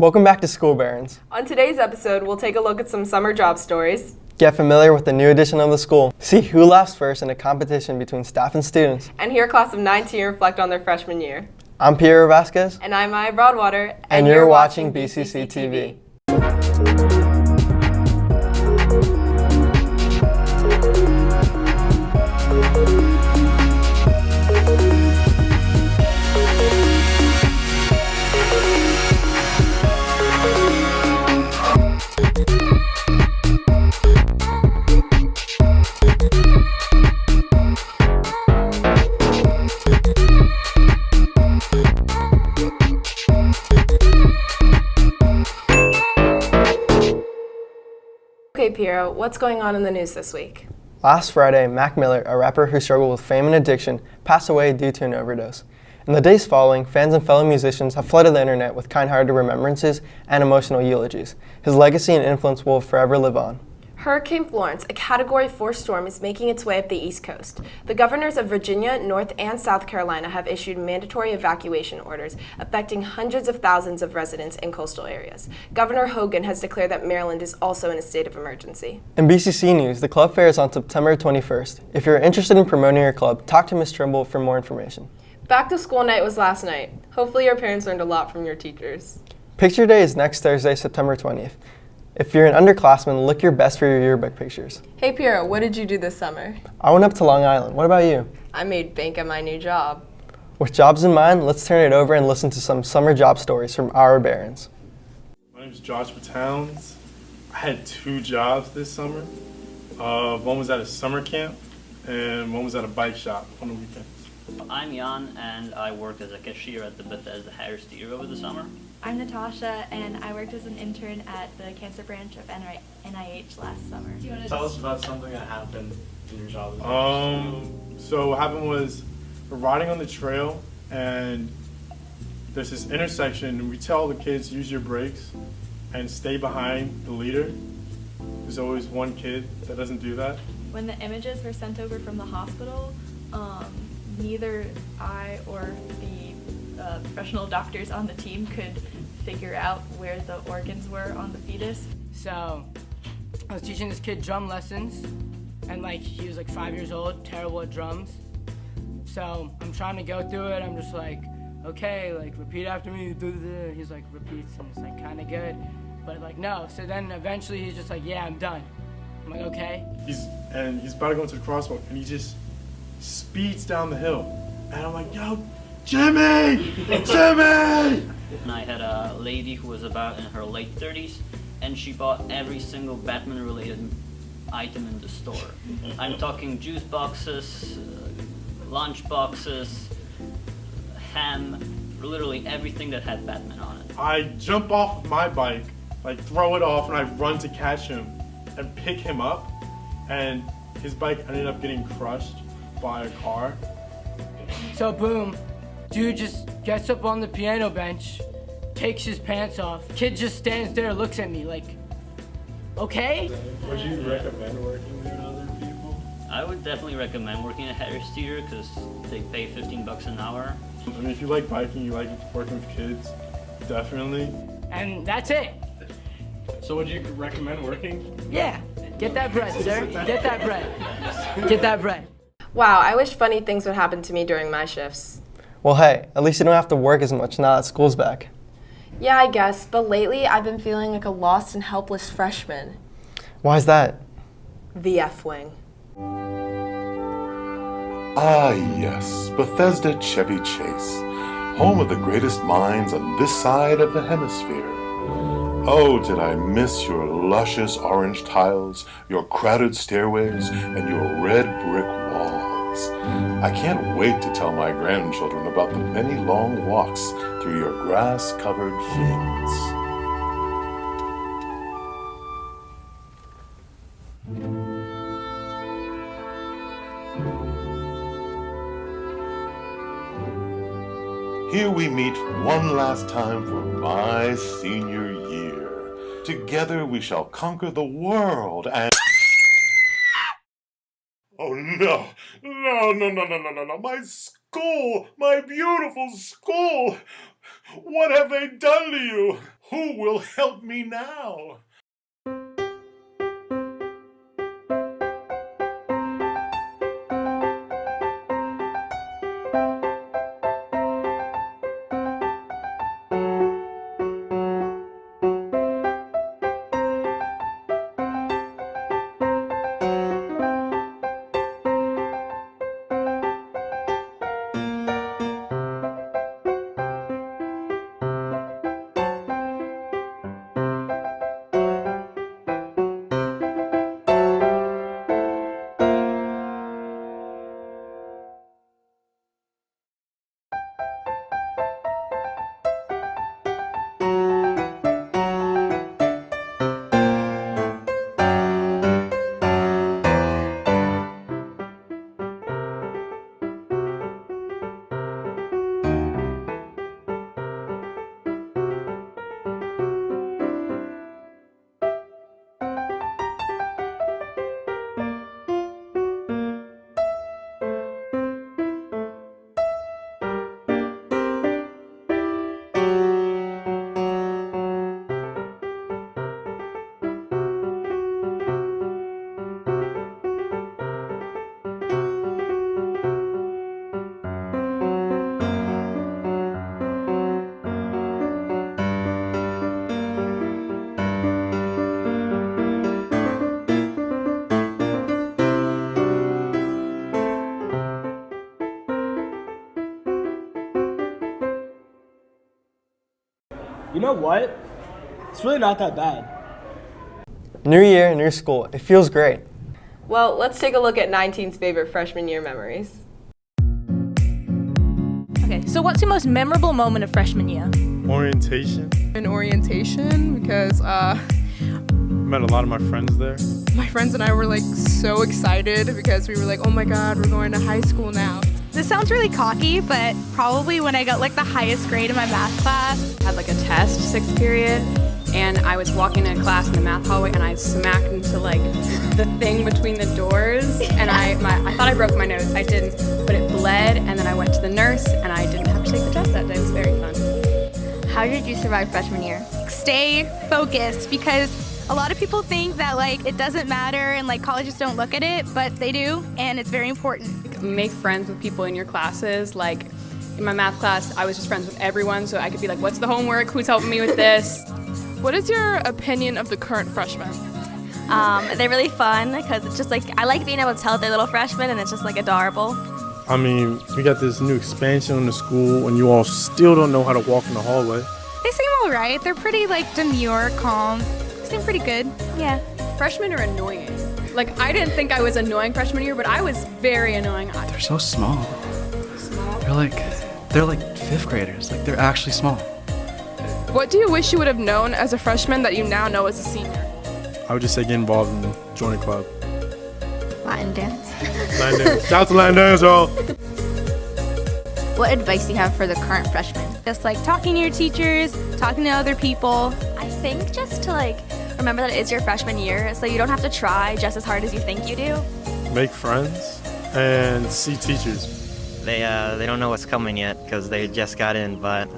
Welcome back to School Barons. On today's episode, we'll take a look at some summer job stories, Get familiar with the new edition of the school, see who laughs first in a competition between staff and students, and hear class of 19 reflect on their freshman year. I'm Pierre Vasquez. And I'm Maya Broadwater. And you're watching BCC TV. Okay, Piero, what's going on in the news this week? Last Friday, Mac Miller, a rapper who struggled with fame and addiction, passed away due to an overdose. In the days following, fans and fellow musicians have flooded the internet with kind-hearted remembrances and emotional eulogies. His legacy and influence will forever live on. Hurricane Florence, a Category 4 storm, is making its way up the East Coast. The governors of Virginia, North, and South Carolina have issued mandatory evacuation orders affecting hundreds of thousands of residents in coastal areas. Governor Hogan has declared that Maryland is also in a state of emergency. In BCC News, the club fair is on September 21st. If you're interested in promoting your club, talk to Ms. Trimble for more information. Back to school night was last night. Hopefully your parents learned a lot from your teachers. Picture Day is next Thursday, September 20th. If you're an underclassman, look your best for your yearbook pictures. Hey Piero, what did you do this summer? I went up to Long Island. What about you? I made bank at my new job. With jobs in mind, let's turn it over and listen to some summer job stories from our Barons. My name is Joshua Towns. I had 2 jobs this summer. One was at a summer camp and one was at a bike shop on the weekends. I'm Jan, and I worked as a cashier at the Bethesda Harris Theater over the summer. I'm Natasha, and I worked as an intern at the cancer branch of NIH last summer. Do you want to tell us about something that happened in your job? So what happened was we're riding on the trail and there's this intersection and we tell the kids use your brakes and stay behind the leader. There's always one kid that doesn't do that. When the images were sent over from the hospital, neither I or the professional doctors on the team could figure out where the organs were on the fetus. So I was teaching this kid drum lessons, and he was 5 years old, terrible at drums. So I'm trying to go through it. I'm just okay, repeat after me. He's repeats, and it's kind of good, but no. So then eventually he's just yeah, I'm done. I'm okay. He's about to go into the crosswalk and he just speeds down the hill, and I'm yo, Jimmy! Jimmy! And I had a lady who was about in her late 30s, and she bought every single Batman-related item in the store. I'm talking juice boxes, lunch boxes, ham, literally everything that had Batman on it. I jump off my bike, throw it off, and I run to catch him and pick him up, and his bike ended up getting crushed by a car. So boom, dude just gets up on the piano bench, takes his pants off. Kid just stands there, looks at me okay? Would you recommend working with other people? I would definitely recommend working at Harris Theater because they pay $15 an hour. I mean, if you like biking, you like working with kids, definitely. And that's it. So would you recommend working? Yeah, get that bread, sir. Get that bread. Get that bread. Wow, I wish funny things would happen to me during my shifts. Well, hey, at least you don't have to work as much now that school's back. Yeah, I guess, but lately I've been feeling like a lost and helpless freshman. Why's that? The F-Wing. Ah, yes, Bethesda Chevy Chase, home of the greatest minds on this side of the hemisphere. Oh, did I miss your luscious orange tiles, your crowded stairways, and your red brick walls. I can't wait to tell my grandchildren about the many long walks through your grass-covered fields. Here we meet one last time for my senior year. Together we shall conquer the world and... Oh no, no, my school, my beautiful school. What have they done to you? Who will help me now? You know what? It's really not that bad. New year, new school. It feels great. Well, let's take a look at 19's favorite freshman year memories. Okay, so what's your most memorable moment of freshman year? Orientation. In orientation because Met a lot of my friends there. my friends and I were like so excited because we were like, oh my god, we're going to high school now. This sounds really cocky, but probably when I got like the highest grade in my math class. Had like a test, 6th period, and I was walking in class in the math hallway and I smacked into like the thing between the doors, and I thought I broke my nose. I didn't, but it bled, and then I went to the nurse and I didn't have to take the test that day. It was very fun. How did you survive freshman year? Stay focused, because a lot of people think that like it doesn't matter and like colleges don't look at it, but they do, and it's very important. Make friends with people in your classes. Like in my math class, I was just friends with everyone, so I could be like, what's the homework? Who's helping me with this? What is your opinion of the current freshmen? They're really fun because it's just like, I like being able to tell they're little freshmen and it's just like adorable. I mean, we got this new expansion on the school, and you all still don't know how to walk in the hallway. They seem all right. They're pretty like demure, calm. Seem pretty good. Yeah. Freshmen are annoying. Like, I didn't think I was annoying freshman year, but I was very annoying. They're so small. Small? They're like 5th graders. Like, they're actually small. What do you wish you would have known as a freshman that you now know as a senior? I would just say get involved and join a club. Latin dance. Latin dance. Shout out to Latin dance, y'all. What advice do you have for the current freshmen? Just like talking to your teachers, talking to other people. I think just to like remember that it is your freshman year, so you don't have to try just as hard as you think you do. Make friends and see teachers. They don't know what's coming yet because they just got in, but...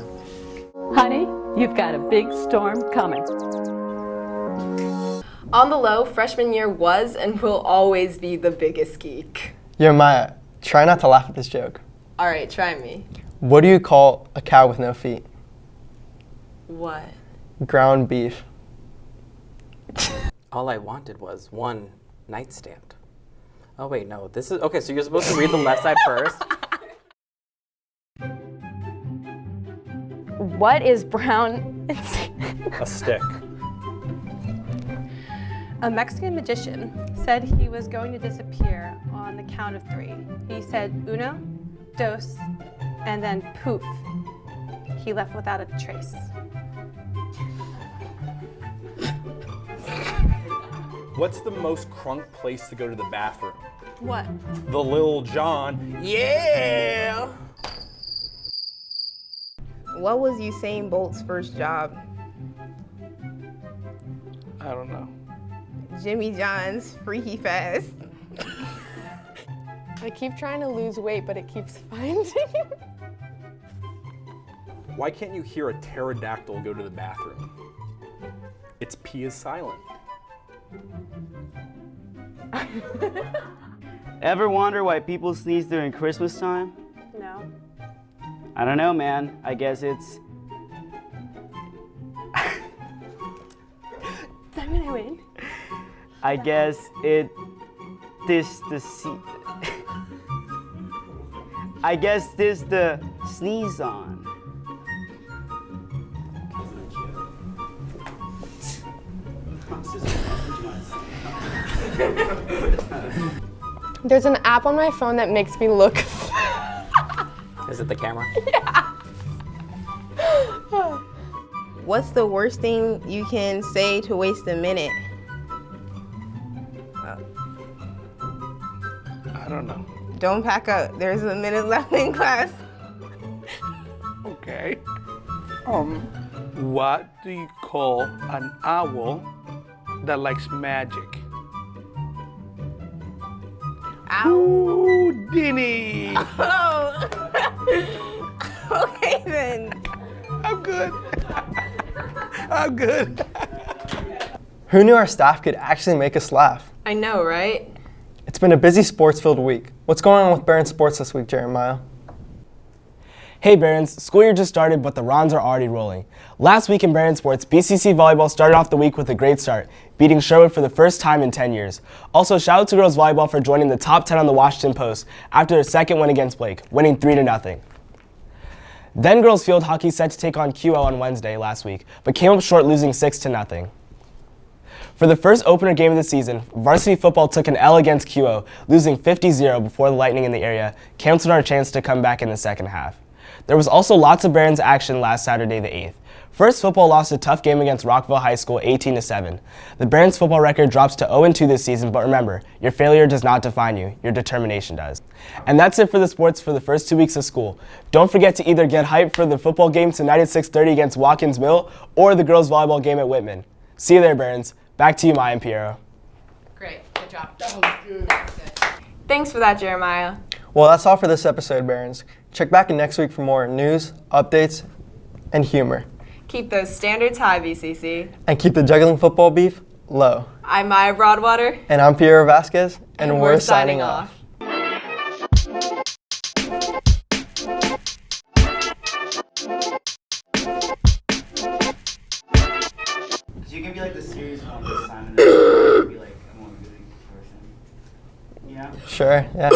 Honey, you've got a big storm coming. On the low, freshman year was and will always be the biggest geek. Yo, Maya, try not to laugh at this joke. All right, try me. What do you call a cow with no feet? What? Ground beef. All I wanted was one nightstand. Oh wait, no, this is, okay, so you're supposed to read the left side first. What is brown? A stick. A Mexican magician said he was going to disappear on the count of 3. He said uno, dos, and then poof. He left without a trace. What's the most crunk place to go to the bathroom? What? The Lil John. Yeah! What was Usain Bolt's first job? I don't know. Jimmy John's Freaky Fast. I keep trying to lose weight, but it keeps finding. Why can't you hear a pterodactyl go to the bathroom? Its P is silent. Ever wonder why people sneeze during Christmas time? No. I don't know, man. I guess it's... Does that mean I win? I guess it... I guess this the sneeze on. There's an app on my phone that makes me look. Is it the camera? What's the worst thing you can say to waste a minute? I don't know. Don't pack up. There's a minute left in class. Okay. What do you call an owl that likes magic? Ow. Dinny. Oh. Okay then. I'm good. I'm good. Who knew our staff could actually make us laugh? I know, right? It's been a busy sports-filled week. What's going on with Barron Sports this week, Jeremiah? Hey Barons, school year just started, but the Rons are already rolling. Last week in Barron Sports, BCC Volleyball started off the week with a great start, beating Sherwood for the first time in 10 years. Also, shout out to girls volleyball for joining the top 10 on the Washington Post after their second win against Blake, winning 3-0. Then girls field hockey set to take on QO on Wednesday last week, but came up short, losing 6-0. For the first opener game of the season, varsity football took an L against QO, losing 50-0 before the Lightning in the area canceled our chance to come back in the second half. There was also lots of Barons action last Saturday the 8th. First, football lost a tough game against Rockville High School 18-7. The Barons football record drops to 0-2 this season, but remember, your failure does not define you, your determination does. And that's it for the sports for the first 2 weeks of school. Don't forget to either get hyped for the football game tonight at 6:30 against Watkins Mill or the girls volleyball game at Whitman. See you there, Barons. Back to you, Maya and Piero. Great, good job. Thanks for that, Jeremiah. Well, that's all for this episode, Barons. Check back in next week for more news, updates, and humor. Keep those standards high, BCC. And keep the juggling football beef low. I'm Maya Broadwater. And I'm Piero Vasquez, and we're signing off. So you can be like the serious one this time, and then be like a more music person. You know? Sure, yeah.